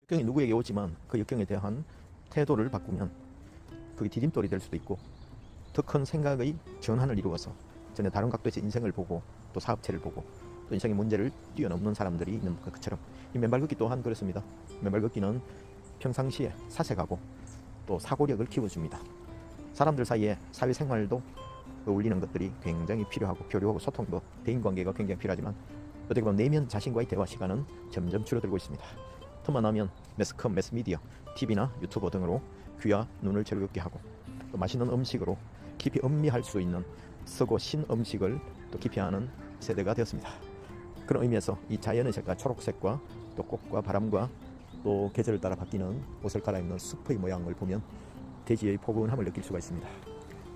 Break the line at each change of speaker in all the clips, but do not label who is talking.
역경이 누구에게 오지만 그 역경에 대한 태도를 바꾸면 그게 디딤돌이 될 수도 있고 더 큰 생각의 전환을 이루어서 전에 다른 각도에서 인생을 보고 또 사업체를 보고 또 인생의 문제를 뛰어넘는 사람들이 있는 것처럼 이 맨발 걷기 또한 그렇습니다. 맨발 걷기는 평상시에 사색하고 또 사고력을 키워줍니다. 사람들 사이에 사회생활도 어울리는 것들이 굉장히 필요하고 교류하고 소통도 대인관계가 굉장히 필요하지만 어떻게 보면 내면 자신과의 대화 시간은 점점 줄어들고 있습니다. 틈만 나면 매스컴, 매스미디어, TV나 유튜버 등으로 귀와 눈을 즐겁게 하고 또 맛있는 음식으로 깊이 음미할 수 있는 쓰고 신 음식을 또 깊이 하는 세대가 되었습니다. 그런 의미에서 이 자연의 색깔 초록색과 또 꽃과 바람과 또 계절을 따라 바뀌는 옷을 갈아입는 숲의 모양을 보면 대지의 포근함을 느낄 수가 있습니다.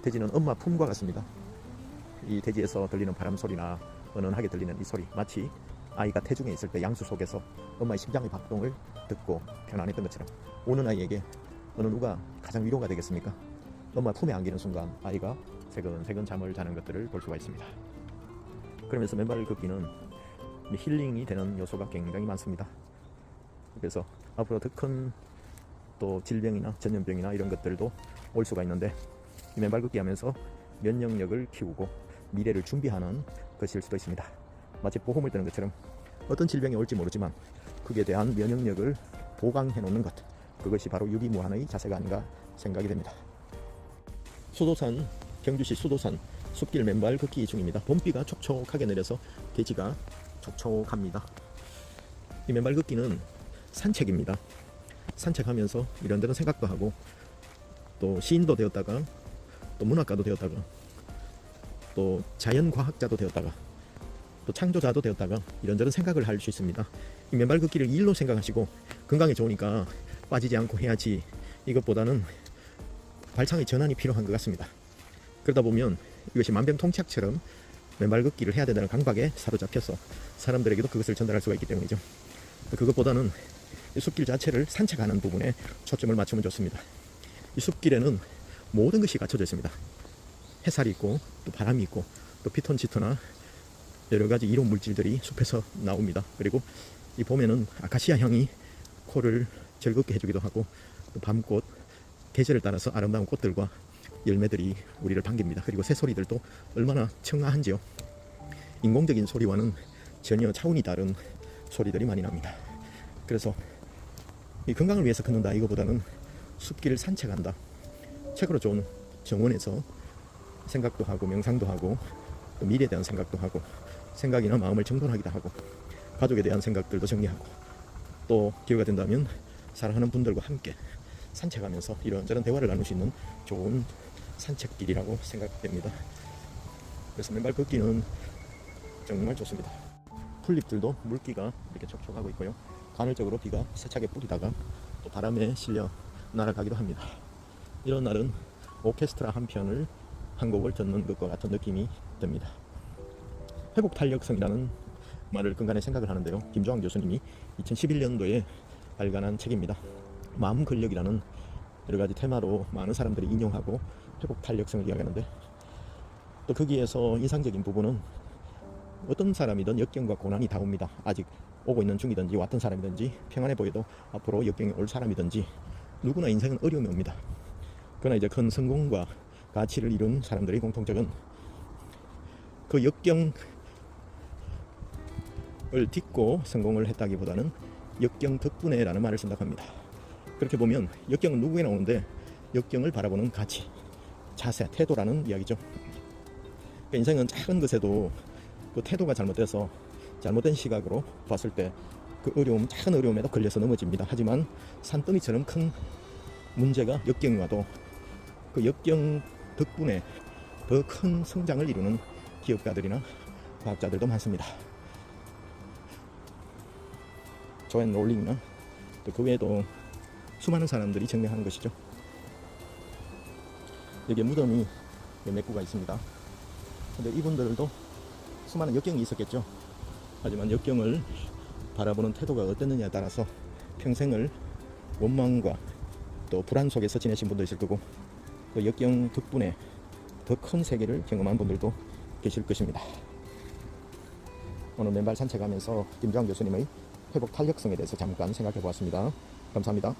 대지는 엄마 품과 같습니다. 이 대지에서 들리는 바람 소리나 은은하게 들리는 이 소리, 마치 아이가 태중에 있을 때 양수 속에서 엄마의 심장의 박동을 듣고 편안했던 것처럼 오는 아이에게 어느 누가 가장 위로가 되겠습니까? 엄마 품에 안기는 순간 아이가 새근새근 잠을 자는 것들을 볼 수가 있습니다. 그러면서 맨발 걷기는 힐링이 되는 요소가 굉장히 많습니다. 그래서 앞으로 더 큰 또 질병이나 전염병이나 이런 것들도 올 수가 있는데 이 맨발 걷기 하면서 면역력을 키우고 미래를 준비하는 것일 수도 있습니다. 마치 보험을 드는 것처럼 어떤 질병이 올지 모르지만 그에 대한 면역력을 보강해 놓는 것, 그것이 바로 유비무환의 자세가 아닌가 생각이 됩니다. 수도산, 경주시 수도산 숲길 맨발 걷기 중입니다. 봄비가 촉촉하게 내려서 대지가 촉촉합니다. 이 맨발 걷기는 산책입니다. 산책하면서 이런저런 생각도 하고 또 시인도 되었다가 또 문학가도 되었다가 또 자연과학자도 되었다가 또 창조자도 되었다가 이런저런 생각을 할 수 있습니다. 이 맨발 걷기를 일로 생각하시고 건강에 좋으니까 빠지지 않고 해야지, 이것보다는 발상의 전환이 필요한 것 같습니다. 그러다 보면 이것이 만병통치약처럼 맨발 걷기를 해야 된다는 강박에 사로잡혀서 사람들에게도 그것을 전달할 수가 있기 때문이죠. 그것보다는 이 숲길 자체를 산책하는 부분에 초점을 맞추면 좋습니다. 이 숲길에는 모든 것이 갖춰져 있습니다. 햇살이 있고 또 바람이 있고 또 피톤치드나 여러가지 이론 물질들이 숲에서 나옵니다. 그리고 이 봄에는 아카시아 향이 코를 즐겁게 해주기도 하고 또 밤꽃, 계절을 따라서 아름다운 꽃들과 열매들이 우리를 반깁니다. 그리고 새소리들도 얼마나 청아한지요. 인공적인 소리와는 전혀 차원이 다른 소리들이 많이 납니다. 그래서 이 건강을 위해서 걷는다 이거보다는 숲길을 산책한다, 책으로 좋은 정원에서 생각도 하고 명상도 하고 또 미래에 대한 생각도 하고 생각이나 마음을 정돈하기도 하고 가족에 대한 생각들도 정리하고 또 기회가 된다면 사랑하는 분들과 함께 산책하면서 이런저런 대화를 나눌 수 있는 좋은 산책길이라고 생각됩니다. 그래서 맨발 걷기는 정말 좋습니다. 풀잎들도 물기가 이렇게 촉촉하고 있고요. 간헐적으로 비가 세차게 뿌리다가 또 바람에 실려 날아가기도 합니다. 이런 날은 오케스트라 한 편을 한 곡을 듣는 것과 같은 느낌이 듭니다. 회복탄력성이라는 말을 근간에 생각을 하는데요. 김조항 교수님이 2011년도에 발간한 책입니다. 마음근력이라는 여러가지 테마로 많은 사람들이 인용하고 회복탄력성을 이야기하는데, 또 거기에서 인상적인 부분은 어떤 사람이든 역경과 고난이 다 옵니다. 아직 오고 있는 중이든지 왔던 사람이든지 평안해 보여도 앞으로 역경이 올 사람이든지 누구나 인생은 어려움이 옵니다. 그러나 이제 큰 성공과 가치를 이룬 사람들의 공통적은 그 역경을 딛고 성공을 했다기보다는 역경 덕분에 라는 말을 쓴다고 합니다. 그렇게 보면 역경은 누구에나 오는데 역경을 바라보는 가치, 자세, 태도라는 이야기죠. 그러니까 인생은 작은 것에도 그 태도가 잘못돼서 잘못된 시각으로 봤을 때 그 어려움, 작은 어려움에도 걸려서 넘어집니다. 하지만 산더미처럼 큰 문제가 역경이 와도 그 역경 덕분에 더 큰 성장을 이루는 기업가들이나 과학자들도 많습니다. 조앤 롤링이나 또 그 외에도 수많은 사람들이 증명하는 것이죠. 여기에 무덤이 몇 구가 있습니다. 근데 이분들도 수많은 역경이 있었겠죠. 하지만 역경을 바라보는 태도가 어땠느냐에 따라서 평생을 원망과 또 불안 속에서 지내신 분도 있을 거고, 그 역경 덕분에 더 큰 세계를 경험한 분들도 계실 것입니다. 오늘 맨발 산책하면서 김조항 교수님의 회복 탄력성에 대해서 잠깐 생각해 보았습니다. 감사합니다.